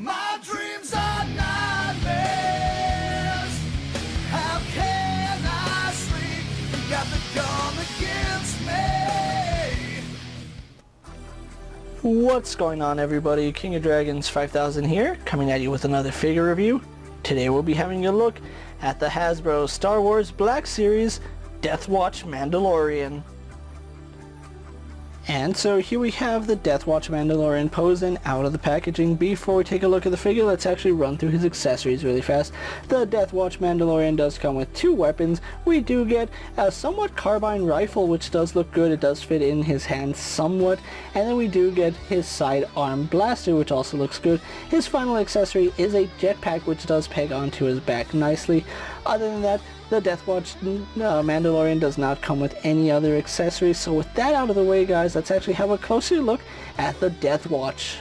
My dreams are nightmares. How can I sleep? You got the gun against me. What's going on, everybody? King of Dragons 5000 here, coming at you with another figure review. Today we'll be having a look at the Hasbro Star Wars Black Series Death Watch Mandalorian. And so here we have the Death Watch Mandalorian posing out of the packaging. Before we take a look at the figure, let's actually run through his accessories really fast. The Death Watch Mandalorian does come with two weapons. We do get a somewhat carbine rifle, which does look good. It does fit in his hand somewhat. And then we do get his sidearm blaster, which also looks good. His final accessory is a jetpack, which does peg onto his back nicely. Other than that, the Death Watch Mandalorian does not come with any other accessories. So with that out of the way, guys, let's actually have a closer look at the Death Watch.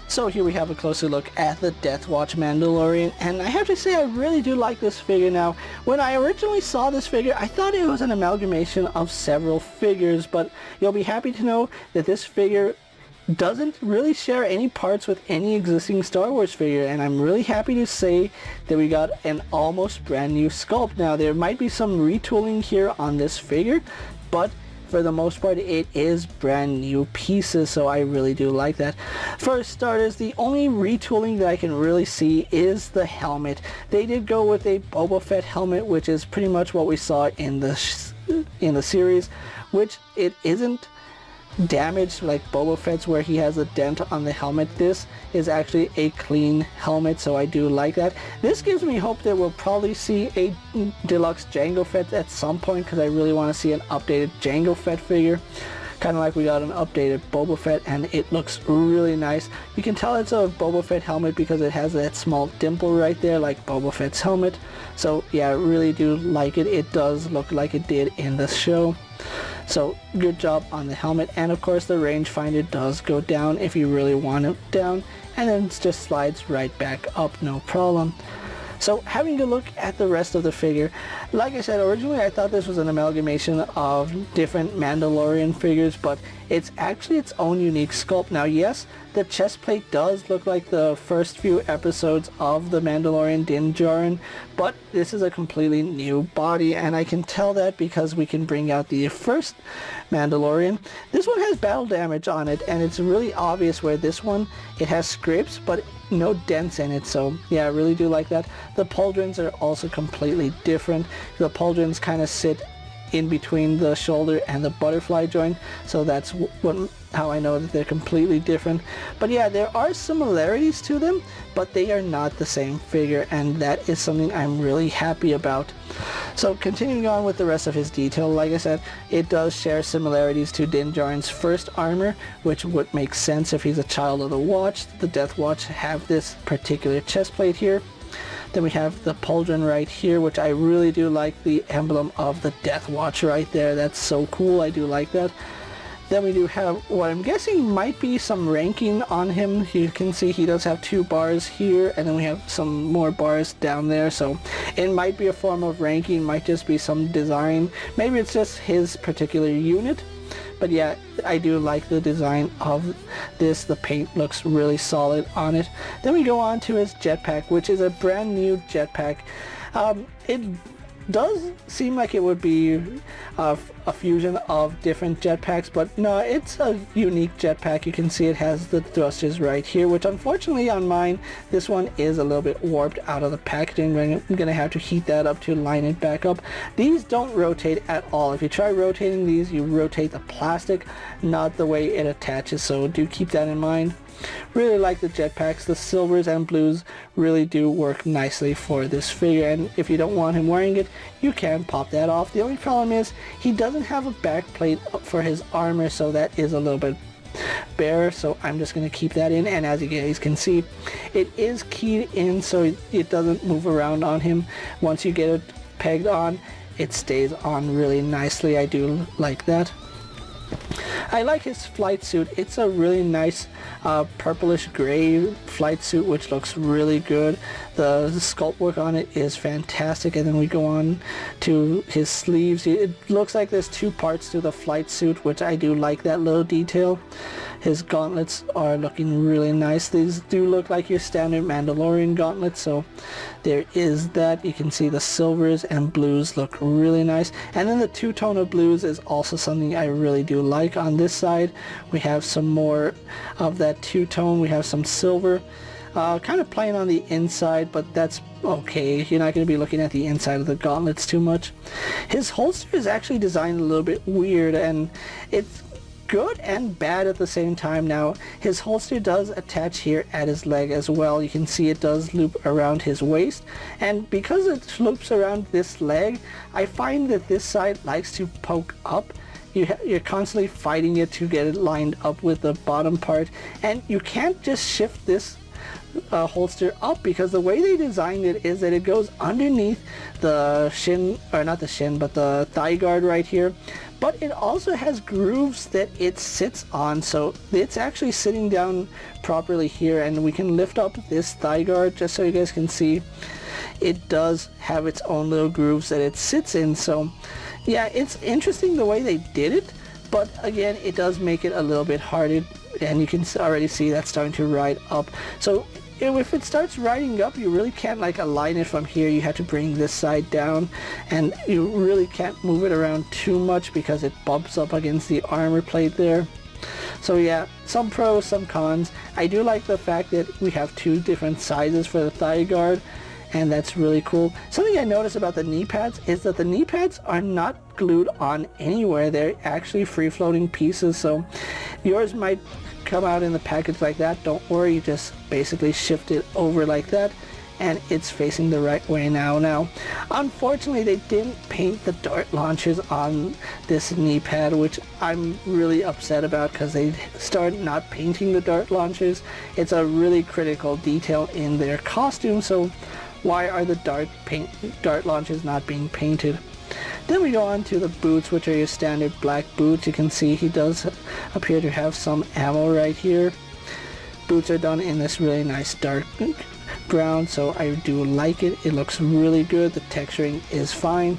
So here we have a closer look at the Death Watch Mandalorian, and I have to say I really do like this figure. Now, when I originally saw this figure, I thought it was an amalgamation of several figures, but you'll be happy to know that this figure doesn't really share any parts with any existing Star Wars figure, and I'm really happy to say that we got an almost brand new sculpt. Now, there might be some retooling here on this figure, but for the most part it is brand new pieces, so I really do like that. For starters, the only retooling that I can really see is the helmet. They did go with a Boba Fett helmet, which is pretty much what we saw in the series, which it isn't damaged like Boba Fett's where he has a dent on the helmet. This is actually a clean helmet, so I do like that. This gives me hope that we'll probably see a deluxe Jango Fett at some point, because I really want to see an updated Jango Fett figure, kind of like we got an updated Boba Fett, and it looks really nice. You can tell it's a Boba Fett helmet because it has that small dimple right there like Boba Fett's helmet. So yeah, I really do like it. It does look like it did in the show. So good job on the helmet, and of course the rangefinder does go down if you really want it down, and then it just slides right back up, no problem. So having a look at the rest of the figure, like I said, originally I thought this was an amalgamation of different Mandalorian figures, but it's actually its own unique sculpt. Now yes, the chest plate does look like the first few episodes of the Mandalorian Din Djarin, but this is a completely new body, and I can tell that because we can bring out the first Mandalorian. This one has battle damage on it, and it's really obvious where this one, it has scrapes, but no dents in it, so yeah, I really do like that. The Pauldrons are also completely different. The Pauldrons kind of sit in between the shoulder and the butterfly joint, so that's how I know that they're completely different. But yeah, there are similarities to them, but they are not the same figure, and that is something I'm really happy about. So continuing on with the rest of his detail, like I said, it does share similarities to Din Djarin's first armor, which would make sense if he's a child of the Watch. The Death Watch have this particular chest plate here. Then we have the Pauldron right here, which I really do like the emblem of the Death Watch right there. That's so cool. I do like that. Then we do have what I'm guessing might be some ranking on him. You can see he does have 2 bars here, and then we have some more bars down there, so it might be a form of ranking, might just be some design. Maybe it's just his particular unit. But yeah, I do like the design of this. The paint looks really solid on it. Then we go on to his jetpack, which is a brand new jetpack. It does seem like it would be a fusion of different jetpacks, but no, it's a unique jetpack. You can see it has the thrusters right here, which unfortunately on mine, this one is a little bit warped out of the packaging. I'm going to have to heat that up to line it back up. These don't rotate at all. If you try rotating these, you rotate the plastic, not the way it attaches, so do keep that in mind. Really like the jetpacks. The silvers and blues really do work nicely for this figure, and if you don't want him wearing it, you can pop that off. The only problem is he doesn't have a back plate for his armor, so that is a little bit bare, so I'm just going to keep that in. And as you guys can see, it is keyed in, so it doesn't move around on him. Once you get it pegged on, it stays on really nicely. I do like that. I like his flight suit. It's a really nice purplish gray flight suit, which looks really good. The sculpt work on it is fantastic. And then we go on to his sleeves. It looks like there's two parts to the flight suit, which I do like that little detail. His gauntlets are looking really nice. These do look like your standard Mandalorian gauntlets, so there is that. You can see the silvers and blues look really nice. And then the two-tone of blues is also something I really do like. On this side, we have some more of that two-tone. We have some silver. Kind of plain on the inside, but that's okay. You're not going to be looking at the inside of the gauntlets too much. His holster is actually designed a little bit weird, and it's good and bad at the same time. Now, his holster does attach here at his leg as well. You can see it does loop around his waist, and because it loops around this leg, I find that this side likes to poke up. You're constantly fighting it to get it lined up with the bottom part, and you can't just shift this holster up, because the way they designed it is that it goes underneath the shin, or not the shin, but the thigh guard right here. But it also has grooves that it sits on, so it's actually sitting down properly here, and we can lift up this thigh guard just so you guys can see. It does have its own little grooves that it sits in, so yeah, it's interesting the way they did it, but again, it does make it a little bit harder, and you can already see that's starting to ride up. So if it starts riding up, you really can't like align it from here. You have to bring this side down, and you really can't move it around too much because it bumps up against the armor plate there. So yeah, some pros, some cons. I do like the fact that we have two different sizes for the thigh guard, and that's really cool. Something I noticed about the knee pads is that the knee pads are not glued on anywhere. They're actually free-floating pieces, so yours might come out in the package like that. Don't worry, you just basically shift it over like that, and it's facing the right way now. Unfortunately, they didn't paint the dart launchers on this knee pad, which I'm really upset about, because they started not painting the dart launchers. It's a really critical detail in their costume, so why are the dart launchers not being painted? Then we go on to the boots, which are your standard black boots. You can see he does appear to have some ammo right here. Boots are done in this really nice dark brown, so I do like it. It looks really good. The texturing is fine.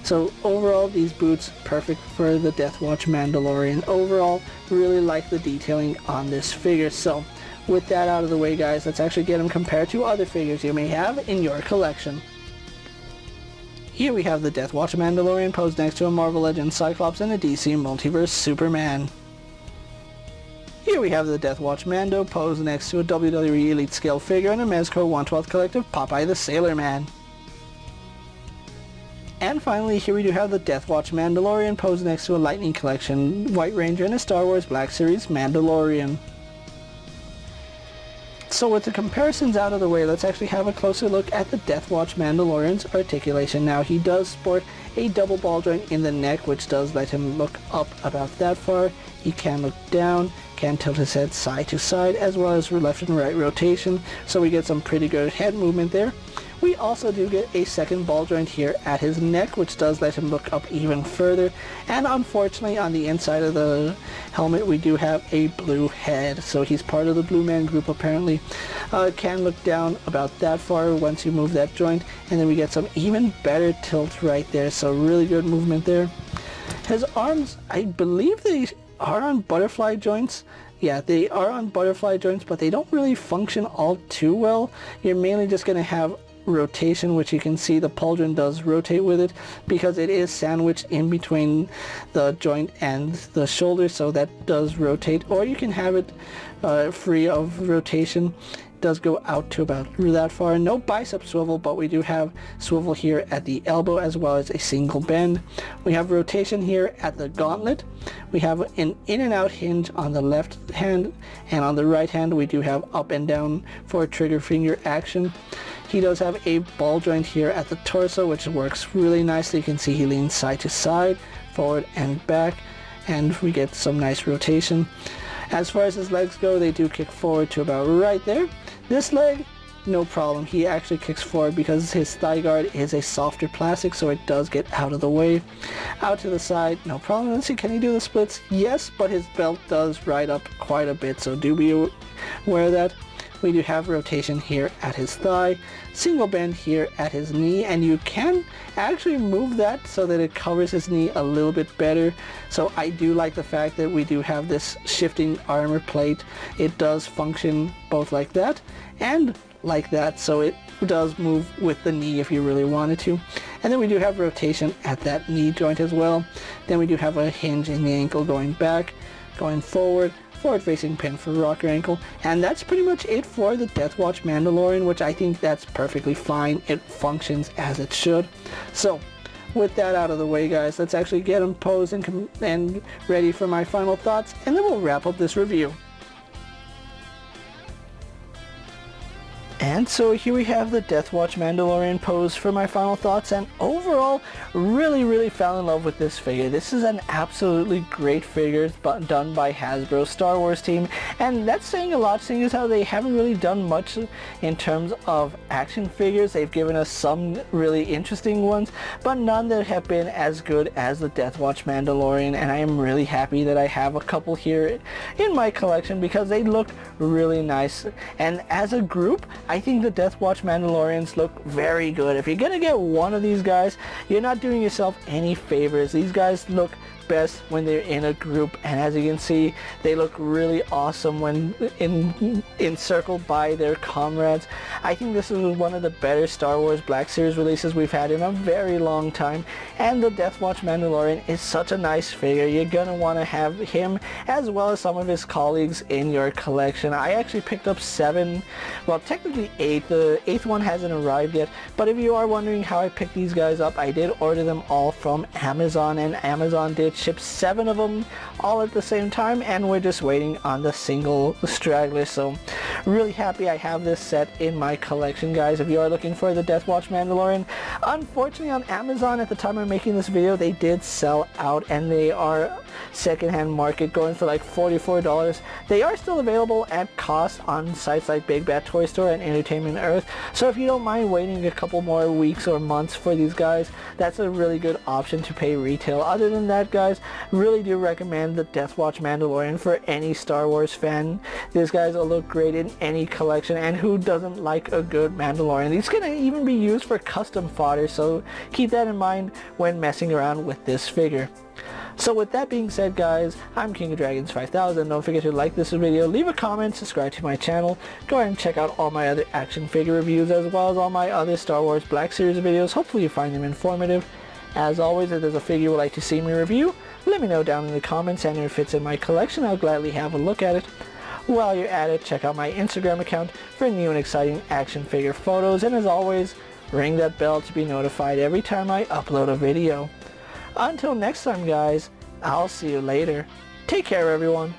So overall, these boots perfect for the Death Watch Mandalorian. Overall, really like the detailing on this figure. So with that out of the way, guys, let's actually get them compared to other figures you may have in your collection. Here we have the Death Watch Mandalorian posed next to a Marvel Legends Cyclops and a DC Multiverse Superman. Here we have the Death Watch Mando posed next to a WWE Elite Scale figure and a Mezco 1/12 Collective Popeye the Sailor Man. And finally, here we do have the Death Watch Mandalorian posed next to a Lightning Collection White Ranger and a Star Wars Black Series Mandalorian. So with the comparisons out of the way, let's actually have a closer look at the Death Watch Mandalorian's articulation. Now, he does sport a double ball joint in the neck, which does let him look up about that far. He can look down, can tilt his head side to side, as well as left and right rotation, so we get some pretty good head movement there. We also do get a second ball joint here at his neck, which does let him look up even further. And unfortunately, on the inside of the helmet, we do have a blue head. So he's part of the Blue Man group, apparently. Can look down about that far once you move that joint. And then we get some even better tilt right there. So really good movement there. His arms, I believe they are on butterfly joints. Yeah, they are on butterfly joints, but they don't really function all too well. You're mainly just going to have rotation, which you can see the pauldron does rotate with it because it is sandwiched in between the joint and the shoulder, so that does rotate. Or you can have it free of rotation. It does go out to about that far. No bicep swivel, but we do have swivel here at the elbow as well as a single bend. We have rotation here at the gauntlet. We have an in and out hinge on the left hand, and on the right hand we do have up and down for trigger finger action. He does have a ball joint here at the torso, which works really nicely. You can see he leans side to side, forward and back, and we get some nice rotation. As far as his legs go, they do kick forward to about right there. This leg, no problem. He actually kicks forward because his thigh guard is a softer plastic, so it does get out of the way. Out to the side, no problem. Let's see, can he do the splits? Yes, but his belt does ride up quite a bit, so do be aware of that. We do have rotation here at his thigh, single bend here at his knee, and you can actually move that so that it covers his knee a little bit better. So I do like the fact that we do have this shifting armor plate. It does function both like that and like that, so it does move with the knee if you really wanted to. And then we do have rotation at that knee joint as well. Then we do have a hinge in the ankle going back, going forward facing pin for rocker ankle, and that's pretty much it for the Deathwatch Mandalorian, which I think that's perfectly fine. It functions as it should. So with that out of the way, guys, let's actually get him posed and ready for my final thoughts, and then we'll wrap up this review. And so here we have the Deathwatch Mandalorian pose for my final thoughts, and overall really fell in love with this figure. This is an absolutely great figure done by Hasbro Star Wars team, and that's saying a lot, seeing as how they haven't really done much in terms of action figures. They've given us some really interesting ones, but none that have been as good as the Deathwatch Mandalorian, and I am really happy that I have a couple here in my collection because they look really nice. And as a group, I think the Deathwatch Mandalorians look very good. If you're gonna get one of these guys, you're not doing yourself any favors. These guys look best when they're in a group, and as you can see, they look really awesome when encircled by their comrades. I think this is one of the better Star Wars Black Series releases we've had in a very long time, and the Deathwatch Mandalorian is such a nice figure. You're gonna want to have him as well as some of his colleagues in your collection. I actually picked up 7, well technically 8, the 8th one hasn't arrived yet, but if you are wondering how I picked these guys up, I did order them all from Amazon, and Amazon did ship 7 of them all at the same time, and we're just waiting on the single straggler. So really happy I have this set in my collection, guys. If you are looking for the Deathwatch Mandalorian, unfortunately on Amazon at the time of making this video they did sell out, and they are secondhand market going for like $44. They are still available at cost on sites like Big Bad Toy Store and Entertainment Earth, so if you don't mind waiting a couple more weeks or months for these guys, that's a really good option to pay retail. Other than that, guys, really do recommend the Deathwatch Mandalorian for any Star Wars fan. These guys will look great in any collection, and who doesn't like a good Mandalorian? These can even be used for custom fodder, so keep that in mind when messing around with this figure. So with that being said, guys, I'm KingofDragons 5000. Don't forget to like this video, leave a comment, subscribe to my channel. Go ahead and check out all my other action figure reviews as well as all my other Star Wars Black Series videos. Hopefully you find them informative. As always, if there's a figure you would like to see me review, let me know down in the comments, and if it fits in my collection, I'll gladly have a look at it. While you're at it, check out my Instagram account for new and exciting action figure photos, and as always, ring that bell to be notified every time I upload a video. Until next time, guys, I'll see you later. Take care, everyone.